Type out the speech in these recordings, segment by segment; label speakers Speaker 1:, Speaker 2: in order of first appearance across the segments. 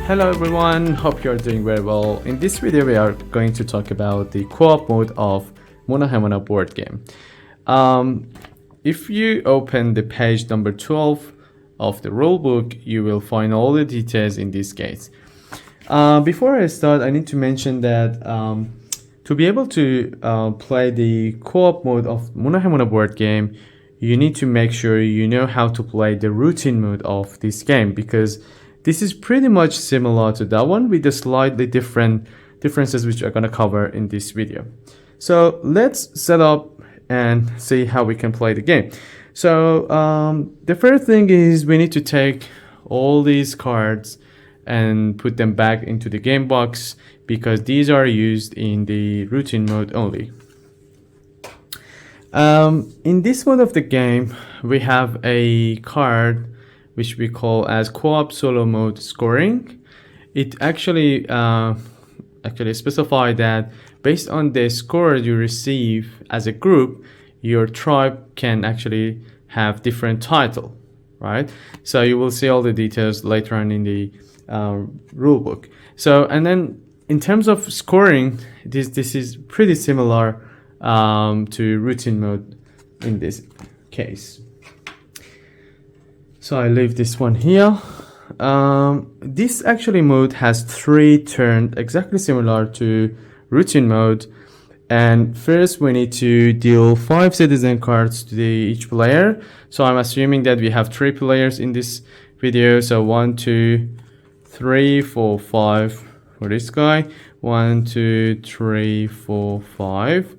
Speaker 1: Hello everyone, hope you're doing very well. In this video we are going to talk about the co-op mode of Munahhemana Board Game. If you open the page number 12 of the rulebook, you will find all the details in this case. Before I start, I need to mention that to be able to play the co-op mode of Munahhemana Board Game, you need to make sure you know how to play the routine mode of this game, because this is pretty much similar to that one with the slightly differences which I'm going to cover in this video. So let's set up and see how we can play the game. So the first thing is we need to take all these cards and put them back into the game box, because these are used in the routine mode only. In this mode of the game, we have a card which we call as co-op solo mode scoring. It actually specifies that based on the score you receive as a group, your tribe can actually have different title, right? So you will see all the details later on in the rule book. So, and then in terms of scoring, this is pretty similar to routine mode in this case. So I leave this one here. This actually mode has 3 turns, exactly similar to routine mode. And first we need to deal 5 citizen cards to each player. So I'm assuming that we have 3 players in this video. So 1, 2, 3, 4, 5 for this guy. 1, 2, 3, 4, 5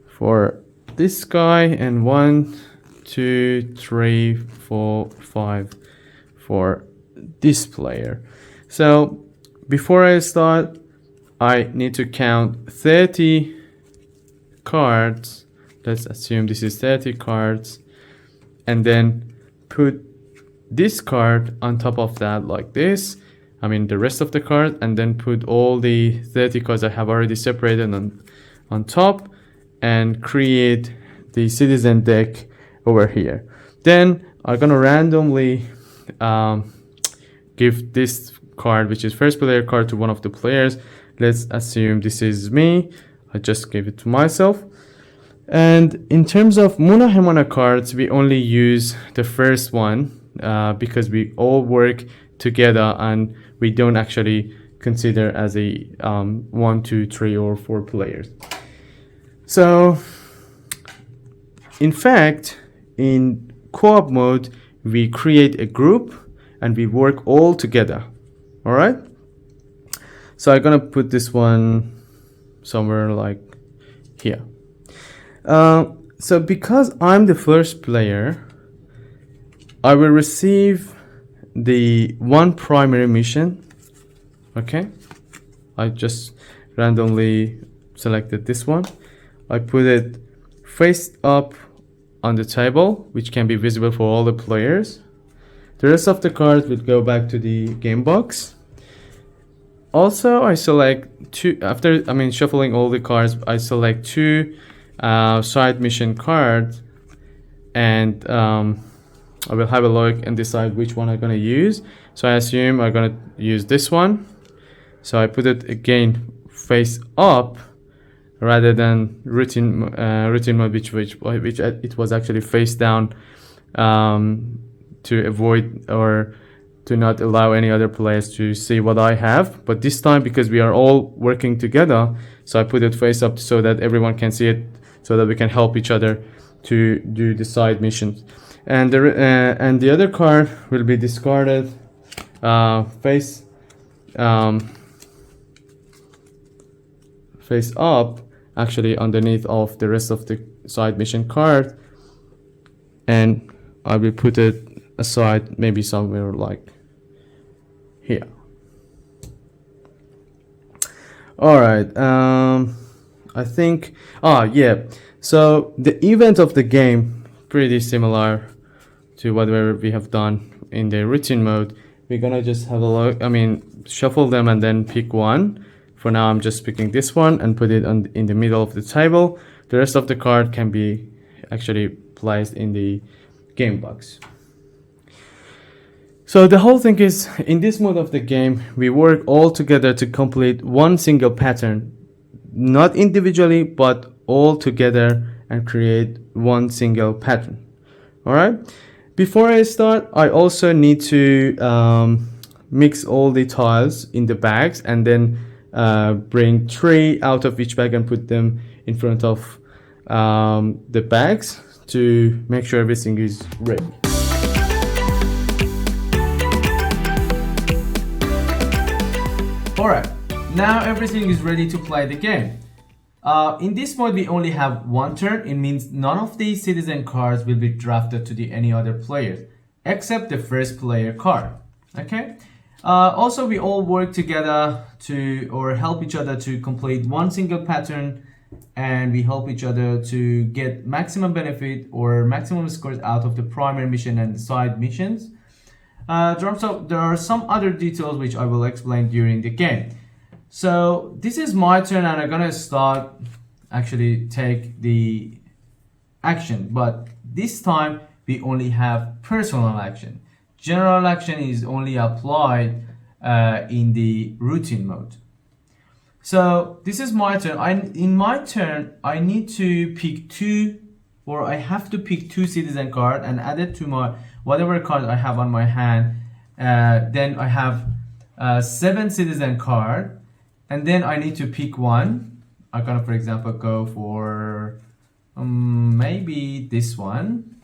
Speaker 1: for this guy, and 1, 2, 3, 4, 5 for this player. So before I start, I need to count 30 cards. Let's assume this is 30 cards, and then put this card on top of that like this. I mean the rest of the card, and then put all the 30 cards I have already separated on top, and create the citizen deck over here. Then I'm gonna randomly give this card, which is first player card, to one of the players. Let's assume this is me. I just gave it to myself. And in terms of Munahhemana cards, we only use the first one because we all work together and we don't actually consider as a 1, 2, 3, or 4 players. So in fact, in co-op mode, we create a group and we work all together. All right. So I'm gonna put this one somewhere like here. So because I'm the first player, I will receive the 1 primary mission. Okay. I just randomly selected this one. I put it face up on the table, which can be visible for all the players. The rest of the cards will go back to the game box. Also, I select 2, after shuffling all the cards, I select 2 side mission cards, and I will have a look and decide which one I'm gonna use. So I assume I'm gonna use this one. So I put it again face up, rather than routine mode, which it was actually face down, to avoid or to not allow any other players to see what I have. But this time, because we are all working together, so I put it face up so that everyone can see it, so that we can help each other to do the side missions. And the other card will be discarded face up, actually underneath of the rest of the side mission card, and I will put it aside, maybe somewhere like here. All right. I think yeah, so the event of the game pretty similar to whatever we have done in the routine mode. We're gonna just have a look, shuffle them and then pick one. For now, I'm just picking this one and put it in the middle of the table. The rest of the card can be actually placed in the game box. So the whole thing is, in this mode of the game, we work all together to complete one single pattern, not individually, but all together, and create one single pattern. All right. Before I start, I also need to mix all the tiles in the bags, and then bring 3 out of each bag and put them in front of the bags to make sure everything is ready. Alright, now everything is ready to play the game. In this mode, we only have one turn. It means none of these citizen cards will be drafted to any other players, except the first player card. Okay. Also, we all work together or help each other to complete one single pattern, and we help each other to get maximum benefit or maximum scores out of the primary mission and the side missions. So there are some other details which I will explain during the game. So this is my turn, and I'm gonna start actually take the action, but this time we only have personal action. General action is only applied in the routine mode. So this is my turn. In my turn, I need to pick I have to pick 2 citizen card and add it to my whatever card I have on my hand. Then I have 7 citizen card, and then I need to pick one. I'm gonna, for example, go for maybe this one.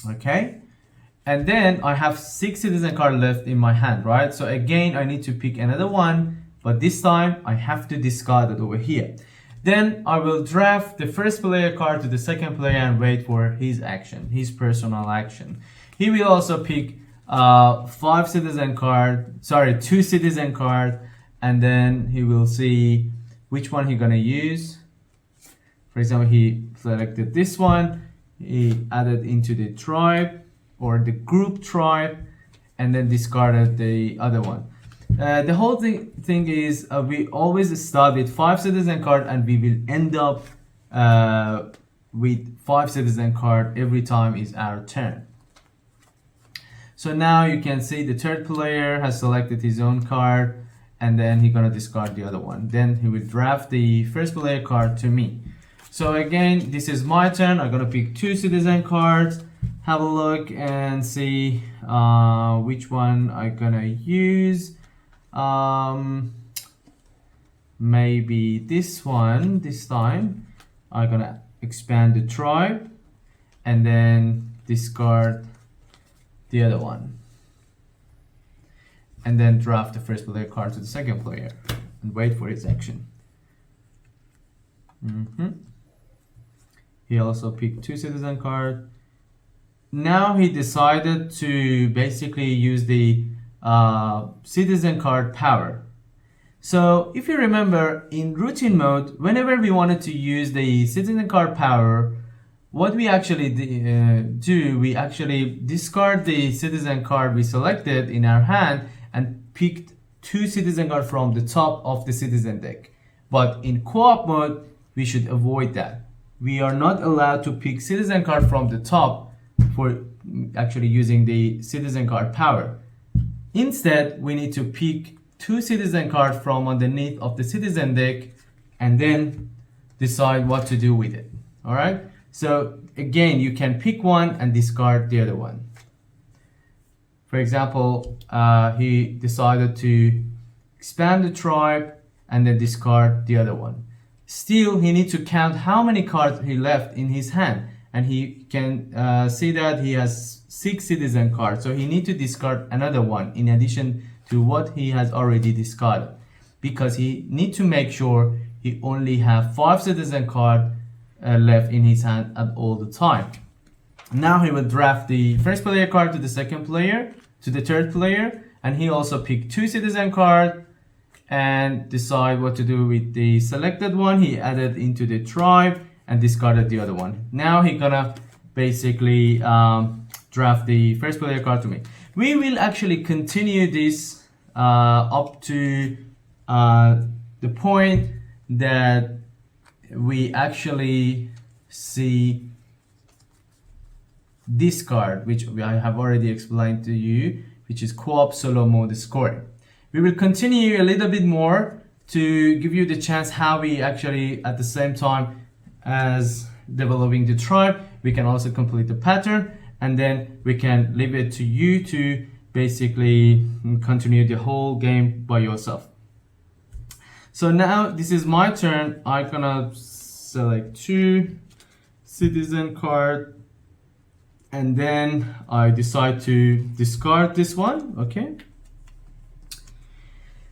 Speaker 1: Okay. And then I have 6 citizen card left in my hand, right? So again, I need to pick another one, but this time I have to discard it over here. Then I will draft the first player card to the second player and wait for his action, his personal action. He will also pick 2 citizen card, and then he will see which one he's gonna use. For example, he selected this one, he added into the tribe or the group tribe, and then discarded the other one. The whole thing is we always start with 5 citizen card, and we will end up with 5 citizen card every time is our turn. So now you can see the third player has selected his own card, and then he's gonna discard the other one. Then he will draft the first player card to me. So again, this is my turn. I'm gonna pick 2 citizen cards, have a look and see which one I'm gonna use. Maybe this one this time. I'm gonna expand the tribe and then discard the other one, and then draft the first player card to the second player and wait for its action. He also picked 2 citizen card. Now he decided to basically use the citizen card power. So if you remember, in routine mode, whenever we wanted to use the citizen card power, what we actually do, we actually discard the citizen card we selected in our hand and picked 2 citizen card from the top of the citizen deck. But in co-op mode, we should avoid that. We are not allowed to pick citizen card from the top for actually using the citizen card power. Instead, we need to pick 2 citizen cards from underneath of the citizen deck and then decide what to do with it. All right. So again, you can pick one and discard the other one. For example, he decided to expand the tribe and then discard the other one. Still, he needs to count how many cards he left in his hand, and he can see that he has 6 citizen cards. So he needs to discard another one in addition to what he has already discarded, because he needs to make sure he only have 5 citizen cards left in his hand at all the time. Now he will draft the first player card to the second player, to the third player, and he also picked 2 citizen cards and decide what to do with the selected one. He added into the tribe and discarded the other one. Now he gonna basically draft the first player card to me. We will actually continue this up to the point that we actually see this card, which I have already explained to you, which is co-op solo mode scoring. We will continue a little bit more to give you the chance how we actually, at the same time as developing the tribe, we can also complete the pattern, and then we can leave it to you to basically continue the whole game by yourself. So now this is my turn. I'm gonna select 2 citizen card, and then I decide to discard this one, okay?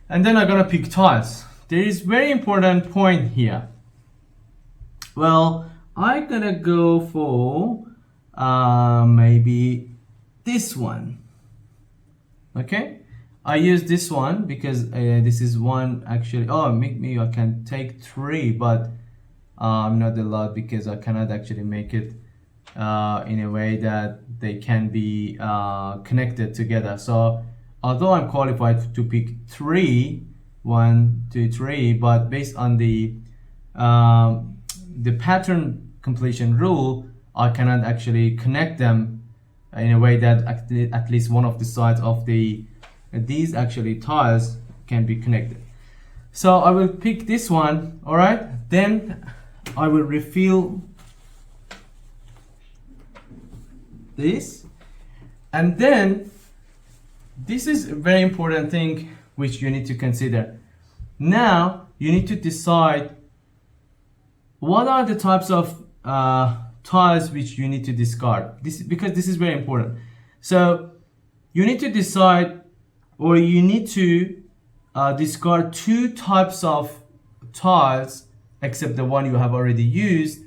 Speaker 1: And then I'm gonna pick tiles. There is very important point here. Well, I'm gonna go for maybe this one, okay? I use this one because this is one actually. Oh, maybe I can take 3, but I'm not allowed because I cannot actually make it in a way that they can be connected together. So although I'm qualified to pick 3, 1, 2, 3, but based on the pattern completion rule, I cannot actually connect them in a way that at least one of the sides of these actually tiles can be connected. So I will pick this one, all right? Then I will refill this, and then this is a very important thing which you need to consider. Now you need to decide what are the types of tiles which you need to discard. Because this is very important. So you need to decide, or you need to discard 2 types of tiles except the one you have already used.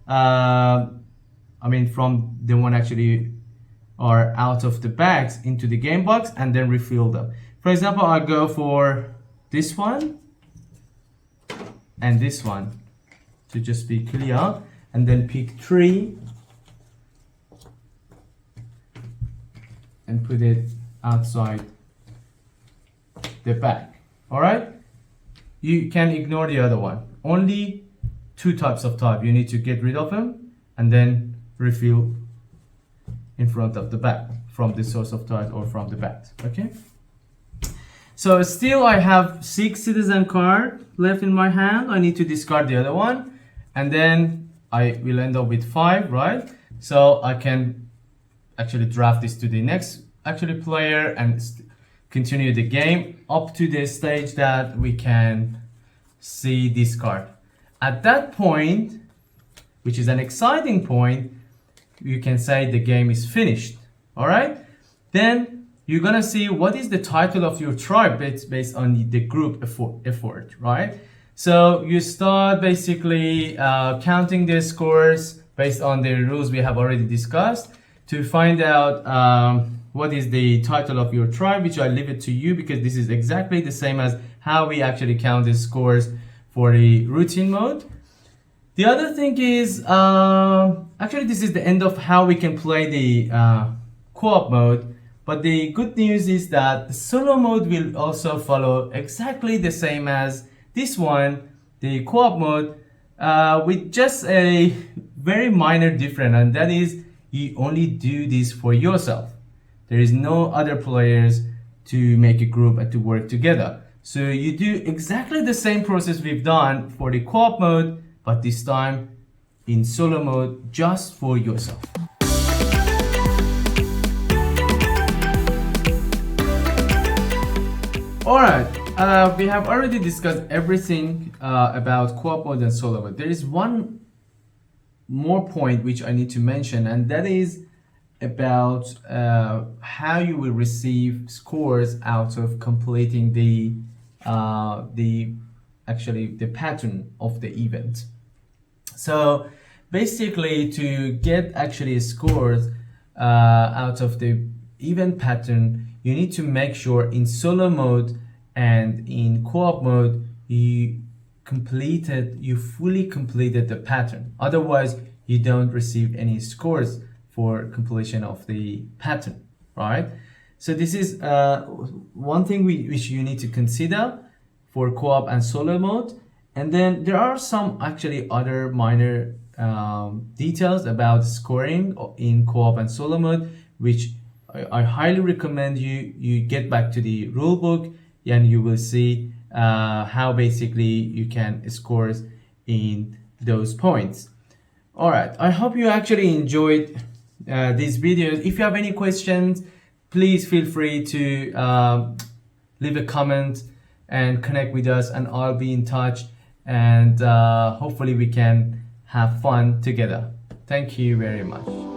Speaker 1: I mean, from the one actually are out of the bags into the game box, and then refill them. For example, I go for this one and this one to just be clear, and then pick 3 and put it outside the bag. All right, you can ignore the other one. Only 2 types of tile. You need to get rid of them and then refill in front of the bag from the source of tiles or from the bags. Okay, so still I have 6 citizen card left in my hand. I need to discard the other one, and then I will end up with 5, right? So I can actually draft this to the next actually player and continue the game up to the stage that we can see this card. At that point, which is an exciting point, you can say the game is finished. All right, then you're gonna see what is the title of your tribe based on the group effort, right? So you start basically counting the scores based on the rules we have already discussed to find out what is the title of your tribe, which I leave it to you because this is exactly the same as how we actually count the scores for the routine mode. The other thing is, actually this is the end of how we can play the co-op mode, but the good news is that the solo mode will also follow exactly the same as this one, the co-op mode, with just a very minor difference, and that is you only do this for yourself. There is no other players to make a group and to work together. So you do exactly the same process we've done for the co-op mode, but this time in solo mode just for yourself. Alright, we have already discussed everything about co-op mode and solo mode. There is one more point which I need to mention, and that is about how you will receive scores out of completing the pattern of the event. So basically, to get actually scores out of the event pattern, you need to make sure in solo mode and in co-op mode you fully completed the pattern. Otherwise, you don't receive any scores for completion of the pattern, right? So this is one thing which you need to consider for co-op and solo mode. And then there are some actually other minor details about scoring in co-op and solo mode, which I highly recommend you get back to the rulebook, and you will see how basically you can score in those points. All right, I hope you actually enjoyed these videos. If you have any questions, please feel free to leave a comment and connect with us, and I'll be in touch, and hopefully we can have fun together. Thank you very much.